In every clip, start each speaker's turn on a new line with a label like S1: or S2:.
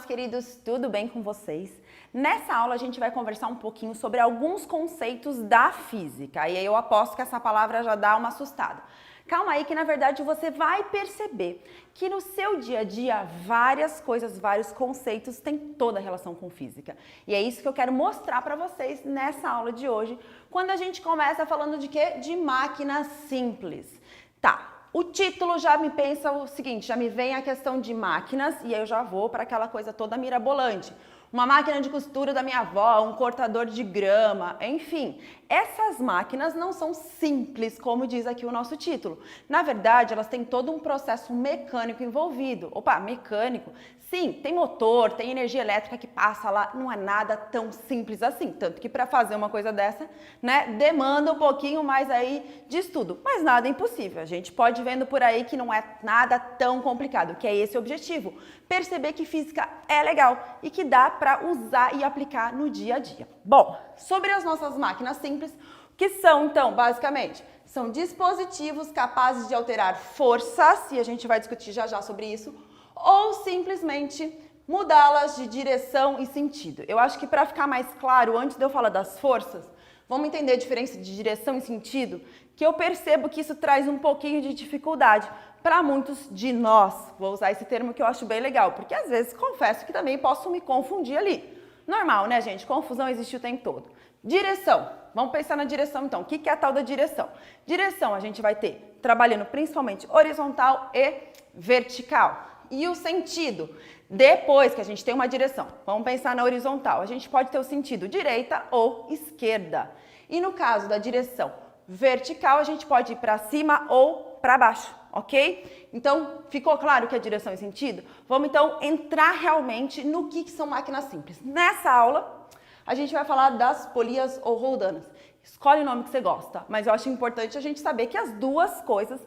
S1: queridos, tudo bem com vocês? Nessa aula a gente vai conversar um pouquinho sobre alguns conceitos da física. E aí eu aposto que essa palavra já dá uma assustada. Calma aí que na verdade você vai perceber que no seu dia a dia várias coisas, vários conceitos têm toda a relação com física. E é isso que eu quero mostrar para vocês nessa aula de hoje, quando a gente começa falando de quê? De máquinas simples. Tá. O título já me pensa o seguinte, já me vem a questão de máquinas e aí eu já vou para aquela coisa toda mirabolante. Uma máquina de costura da minha avó, um cortador de grama, enfim. Essas máquinas não são simples, como diz aqui o nosso título. Na verdade, elas têm todo um processo mecânico envolvido. Opa, mecânico? Sim, tem motor, tem energia elétrica que passa lá, não é nada tão simples assim. Tanto que para fazer uma coisa dessa, né, demanda um pouquinho mais aí de estudo. Mas nada é impossível. A gente pode ir vendo por aí que não é nada tão complicado, que é esse o objetivo. Perceber que física é legal e que dá para usar e aplicar no dia a dia. Bom, sobre as nossas máquinas simples, o que são então, basicamente? São dispositivos capazes de alterar forças, e a gente vai discutir já já sobre isso, ou simplesmente mudá-las de direção e sentido. Eu acho que para ficar mais claro, antes de eu falar das forças, vamos entender a diferença de direção e sentido, que eu percebo que isso traz um pouquinho de dificuldade para muitos de nós. Vou usar esse termo que eu acho bem legal, porque às vezes confesso que também posso me confundir ali. Normal, né, gente? Confusão existe o tempo todo. Direção. Vamos pensar na direção, então. O que é a tal da direção? Direção a gente vai ter trabalhando principalmente horizontal e vertical. E o sentido? Depois que a gente tem uma direção, vamos pensar na horizontal, a gente pode ter o sentido direita ou esquerda. E no caso da direção vertical, a gente pode ir para cima ou para baixo, ok? Então, ficou claro que a direção e sentido? Vamos então entrar realmente no que são máquinas simples. Nessa aula, a gente vai falar das polias ou roldanas. Escolhe o nome que você gosta, mas eu acho importante a gente saber que as duas coisas,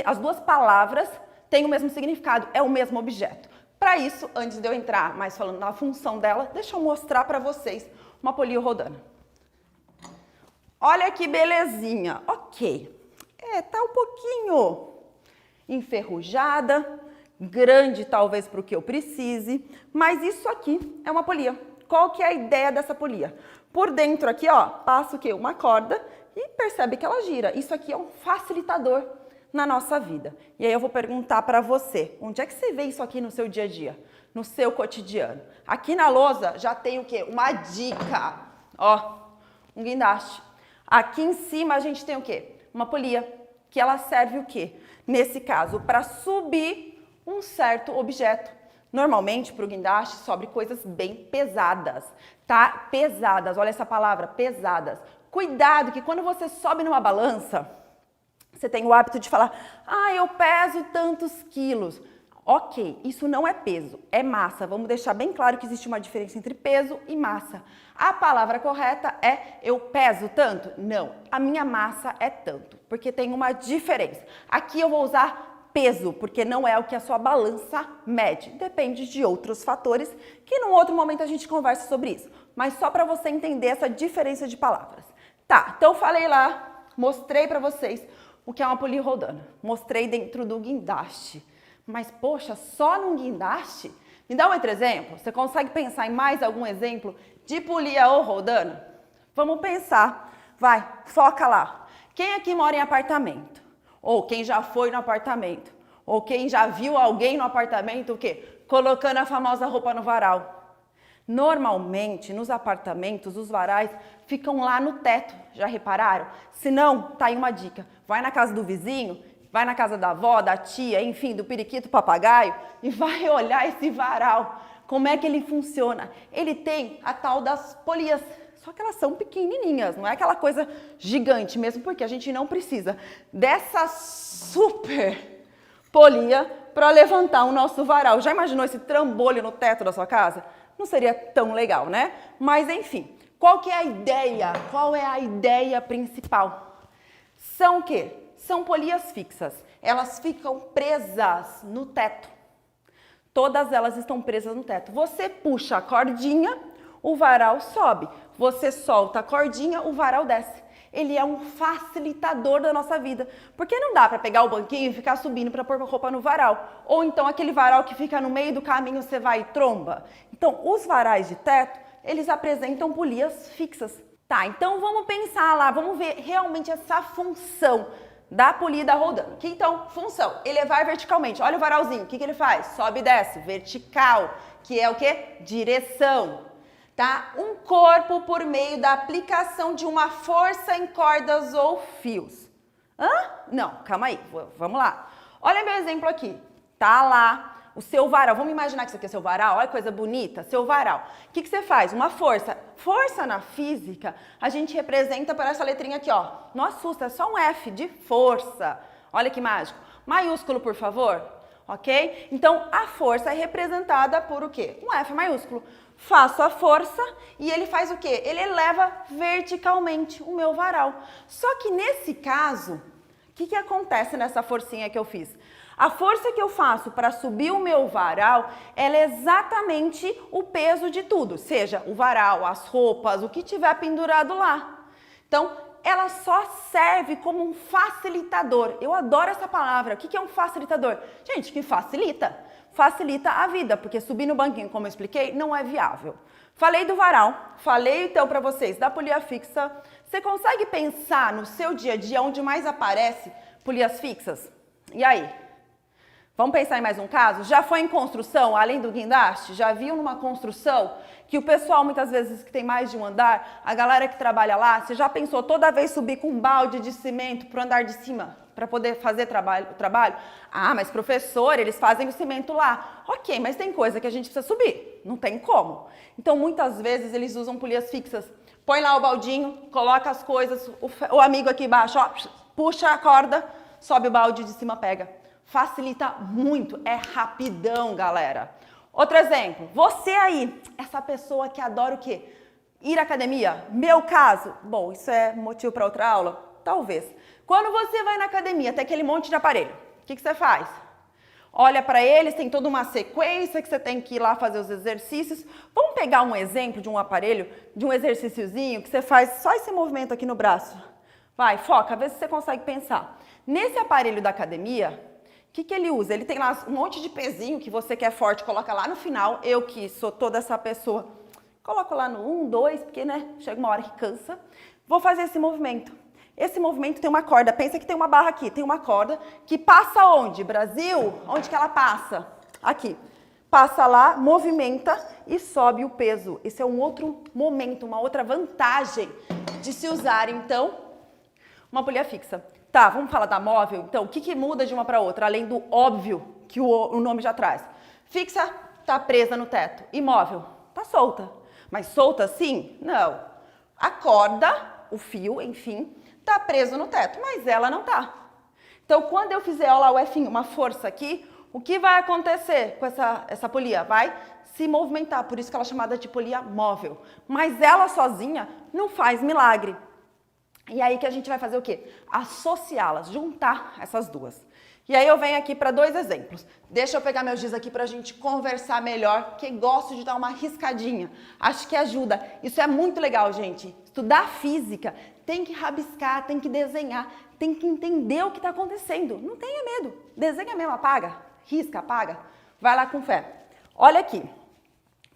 S1: as duas palavras têm o mesmo significado, é o mesmo objeto. Para isso, antes de eu entrar mais falando na função dela, deixa eu mostrar para vocês uma polia ou roldana. Olha que belezinha, ok. Tá um pouquinho enferrujada, grande talvez para o que eu precise, mas isso aqui é uma polia. Qual que é a ideia dessa polia? Por dentro aqui, ó, passa o quê? Uma corda e percebe que ela gira. Isso aqui é um facilitador na nossa vida. E aí eu vou perguntar para você, onde é que você vê isso aqui no seu dia a dia? No seu cotidiano? Aqui na lousa já tem o quê? Uma dica, ó, um guindaste. Aqui em cima a gente tem o quê? Uma polia, que ela serve o quê? Nesse caso, para subir um certo objeto. Normalmente, para o guindaste, sobe coisas bem pesadas, tá? Pesadas, olha essa palavra, pesadas. Cuidado que quando você sobe numa balança, você tem o hábito de falar, eu peso tantos quilos. Ok, isso não é peso, é massa. Vamos deixar bem claro que existe uma diferença entre peso e massa. A palavra correta é eu peso tanto? Não, a minha massa é tanto, porque tem uma diferença. Aqui eu vou usar peso, porque não é o que a sua balança mede. Depende de outros fatores, que num outro momento a gente conversa sobre isso. Mas só para você entender essa diferença de palavras. Tá, então falei lá, mostrei para vocês o que é uma polia roldana. Mostrei dentro do guindaste. Mas, poxa, só num guindaste? Me dá um outro exemplo? Você consegue pensar em mais algum exemplo de polia ou roldana? Vamos pensar. Vai, foca lá. Quem aqui mora em apartamento? Ou quem já foi no apartamento? Ou quem já viu alguém no apartamento, o quê? Colocando a famosa roupa no varal. Normalmente, nos apartamentos, os varais ficam lá no teto, já repararam? Se não, tá aí uma dica. Vai na casa do vizinho, vai na casa da avó, da tia, enfim, do periquito papagaio e vai olhar esse varal. Como é que ele funciona? Ele tem a tal das polias, só que elas são pequenininhas, não é aquela coisa gigante mesmo, porque a gente não precisa dessa super polia para levantar o nosso varal. Já imaginou esse trambolho no teto da sua casa? Não seria tão legal, né? Mas enfim, qual que é a ideia? Qual é a ideia principal? São o quê? São polias fixas. Elas ficam presas no teto. Todas elas estão presas no teto. Você puxa a cordinha, o varal sobe. Você solta a cordinha, o varal desce. Ele é um facilitador da nossa vida. Porque não dá para pegar o banquinho e ficar subindo para pôr roupa no varal. Ou então aquele varal que fica no meio do caminho, você vai e tromba. Então, os varais de teto, eles apresentam polias fixas. Tá, então vamos pensar lá, vamos ver realmente essa função da polia da roldana. Que então, função, elevar verticalmente. Olha o varalzinho, o que ele faz? Sobe e desce, vertical, que é o quê? Direção. Tá? Um corpo por meio da aplicação de uma força em cordas ou fios. Hã? Não, calma aí, vamos lá. Olha meu exemplo aqui. Tá lá o seu varal. Vamos imaginar que isso aqui é seu varal. Olha que coisa bonita, seu varal. O que você faz? Uma força. Força na física, a gente representa por essa letrinha aqui, ó. Não assusta, é só um F de força. Olha que mágico. Maiúsculo, por favor. Ok? Então, a força é representada por o quê? Um F maiúsculo. Faço a força e ele faz o quê? Ele eleva verticalmente o meu varal. Só que nesse caso, o que acontece nessa forcinha que eu fiz? A força que eu faço para subir o meu varal, ela é exatamente o peso de tudo, seja o varal, as roupas, o que tiver pendurado lá. Então, ela só serve como um facilitador. Eu adoro essa palavra. O que é um facilitador? Gente, que facilita. Facilita a vida, porque subir no banquinho, como eu expliquei, não é viável. Falei do varal, falei então para vocês da polia fixa. Você consegue pensar no seu dia a dia onde mais aparece polias fixas? E aí? Vamos pensar em mais um caso? Já foi em construção, além do guindaste? Já viu numa construção que o pessoal, muitas vezes, que tem mais de um andar, a galera que trabalha lá, você já pensou toda vez subir com um balde de cimento para o andar de cima, para poder fazer o trabalho? Ah, mas professor, eles fazem o cimento lá. Ok, mas tem coisa que a gente precisa subir, não tem como. Então, muitas vezes, eles usam polias fixas. Põe lá o baldinho, coloca as coisas, o amigo aqui embaixo, ó, puxa a corda, sobe o balde de cima, pega. Facilita muito, é rapidão, galera. Outro exemplo, você aí, essa pessoa que adora o quê? Ir à academia. Meu caso, bom, isso é motivo para outra aula? Talvez. Quando você vai na academia, tem aquele monte de aparelho, o que você faz? Olha para eles, tem toda uma sequência que você tem que ir lá fazer os exercícios. Vamos pegar um exemplo de um aparelho, de um exercíciozinho que você faz só esse movimento aqui no braço. Vai, foca, vê se você consegue pensar. Nesse aparelho da academia, o que ele usa? Ele tem lá um monte de pezinho que você quer forte, coloca lá no final. Eu que sou toda essa pessoa, coloco lá no 1, 2, porque né, chega uma hora que cansa. Vou fazer esse movimento. Esse movimento tem uma corda, pensa que tem uma barra aqui, tem uma corda que passa onde? Brasil? Onde que ela passa? Aqui. Passa lá, movimenta e sobe o peso. Esse é um outro momento, uma outra vantagem de se usar, então, uma polia fixa. Tá, vamos falar da móvel, então, o que muda de uma para outra, além do óbvio que o nome já traz? Fixa, tá presa no teto. Imóvel, tá solta. Mas solta assim? Não. A corda, o fio, enfim, tá preso no teto, mas ela não tá. Então, quando eu fizer, olha lá o F, uma força aqui, o que vai acontecer com essa polia? Vai se movimentar, por isso que ela é chamada de polia móvel. Mas ela sozinha não faz milagre. E aí que a gente vai fazer o quê? Associá-las, juntar essas duas. E aí eu venho aqui para dois exemplos. Deixa eu pegar meu giz aqui para a gente conversar melhor, que gosto de dar uma riscadinha. Acho que ajuda. Isso é muito legal, gente. Estudar física tem que rabiscar, tem que desenhar, tem que entender o que está acontecendo. Não tenha medo. Desenha mesmo, apaga. Risca, apaga. Vai lá com fé. Olha aqui.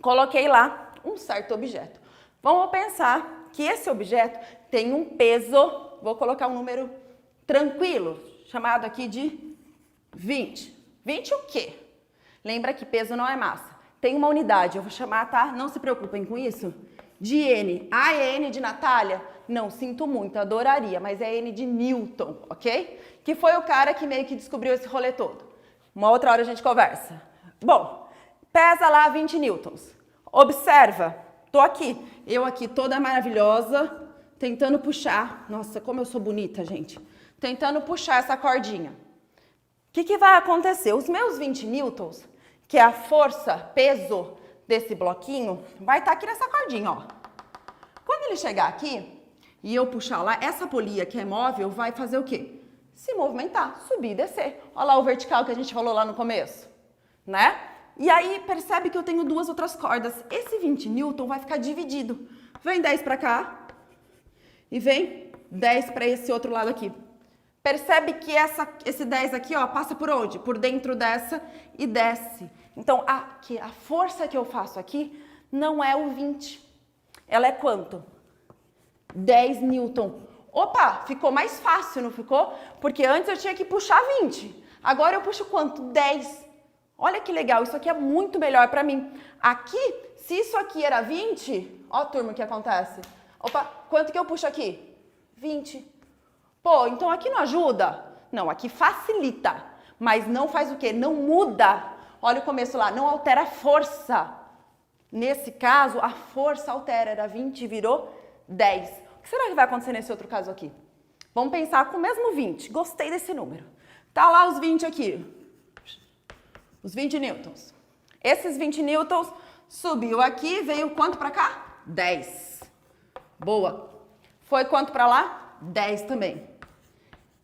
S1: Coloquei lá um certo objeto. Vamos pensar que esse objeto tem um peso, vou colocar um número tranquilo, chamado aqui de 20. 20 o quê? Lembra que peso não é massa. Tem uma unidade, eu vou chamar, tá? Não se preocupem com isso. De N. Ah, é N de Natália? Não, sinto muito, adoraria, mas é N de Newton, ok? Que foi o cara que meio que descobriu esse rolê todo. Uma outra hora a gente conversa. Bom, pesa lá 20 newtons. Observa, tô aqui, eu aqui toda maravilhosa, tentando puxar. Nossa, como eu sou bonita, gente. Tentando puxar essa cordinha. O que vai acontecer? Os meus 20 newtons, que é a força, peso desse bloquinho, vai estar aqui nessa cordinha, ó. Quando ele chegar aqui e eu puxar lá, essa polia que é móvel vai fazer o quê? Se movimentar, subir e descer. Olha lá o vertical que a gente falou lá no começo, né? E aí, percebe que eu tenho duas outras cordas. Esse 20 newton vai ficar dividido. Vem 10 para cá e vem 10 para esse outro lado aqui. Percebe que esse 10 aqui, ó, passa por onde? Por dentro dessa e desce. Então, aqui, a força que eu faço aqui não é o 20. Ela é quanto? 10 newton. Opa, ficou mais fácil, não ficou? Porque antes eu tinha que puxar 20. Agora eu puxo quanto? 10. Olha que legal, isso aqui é muito melhor para mim. Aqui, se isso aqui era 20, ó, turma, o que acontece? Opa, quanto que eu puxo aqui? 20. Pô, então aqui não ajuda? Não, aqui facilita, mas não faz o quê? Não muda. Olha o começo lá, não altera a força. Nesse caso, a força altera, era 20 e virou 10. O que será que vai acontecer nesse outro caso aqui? Vamos pensar com o mesmo 20, gostei desse número. Tá lá os 20 aqui, os 20 newtons. Esses 20 newtons subiu aqui, veio quanto para cá? 10. Boa. Foi quanto para lá? 10 também.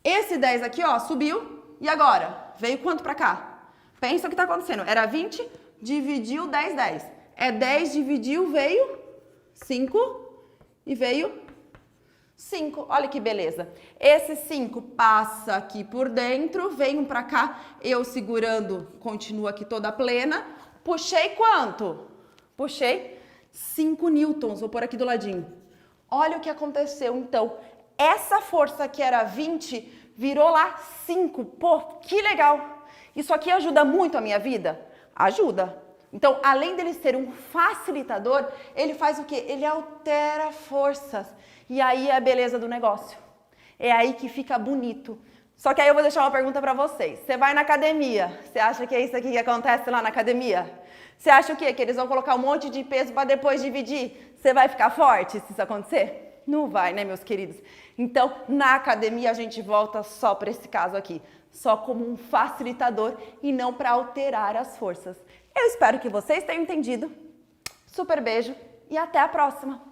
S1: Esse 10 aqui, ó, subiu. E agora? Veio quanto para cá? Pensa o que está acontecendo. Era 20, dividiu 10, 10. É 10, dividiu, veio 5 e veio 5. Olha que beleza. Esse 5 passa aqui por dentro, vem para cá. Eu segurando, continua aqui toda plena. Puxei quanto? Puxei 5 newtons. Vou pôr aqui do ladinho. Olha o que aconteceu, então. Essa força que era 20 virou lá 5. Pô, que legal! Isso aqui ajuda muito a minha vida? Ajuda. Então, além dele ser um facilitador, ele faz o quê? Ele altera forças. E aí é a beleza do negócio. É aí que fica bonito. Só que aí eu vou deixar uma pergunta para vocês. Você vai na academia, você acha que é isso aqui que acontece lá na academia? Você acha o quê? Que eles vão colocar um monte de peso para depois dividir? Você vai ficar forte se isso acontecer? Não vai, né, meus queridos? Então, na academia a gente volta só para esse caso aqui, só como um facilitador e não para alterar as forças. Eu espero que vocês tenham entendido. Super beijo e até a próxima!